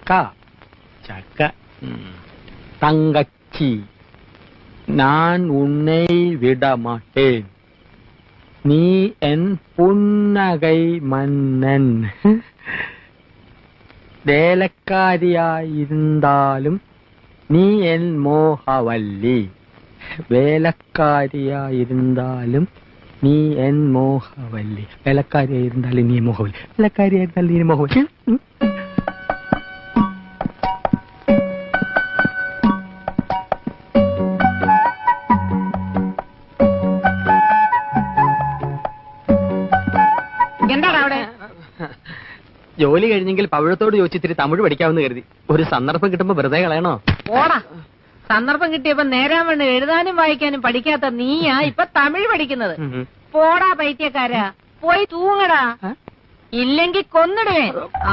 ചക്ക ചക്ക തങ്കച്ചി ഞാൻ ഉന്നെ വിടമാട്ടേൻ നീ എൻ പുന്നകൈ മന്നൻ വേലക്കാരിയായിരുന്നാലും നീ എൻ മോഹവല്ലി വേലക്കാരിയായിരുന്നാലും നീ എൻ മോഹവല്ലി വേലക്കാരിയായിരുന്നാലും നീ മോഹവല്ലി വേലക്കാരിയായിരുന്നാലും നീ മോഹവല്ലി എന്താണ് അവിടെ? ജോലി കഴിഞ്ഞെങ്കിൽ പവിഴത്തോട് ചോദിച്ചിത്തിരി തമിഴ് പഠിക്കാമെന്ന് കരുതി. ഒരു സന്ദർഭം കിട്ടുമ്പോ വെറുതെ കളയണോ? ഓടാ, സന്ദർഭം കിട്ടിയപ്പോ നേരാൻ വേണ്ട എഴുതാനും വായിക്കാനും പഠിക്കാത്ത നീയാ ഇപ്പൊ തമിഴ് പഠിക്കുന്നത്. പോടാ പൈത്യക്കാരാ, പോയി തൂങ്ങടാ, ഇല്ലെങ്കി കൊന്നിടുവേ. ആ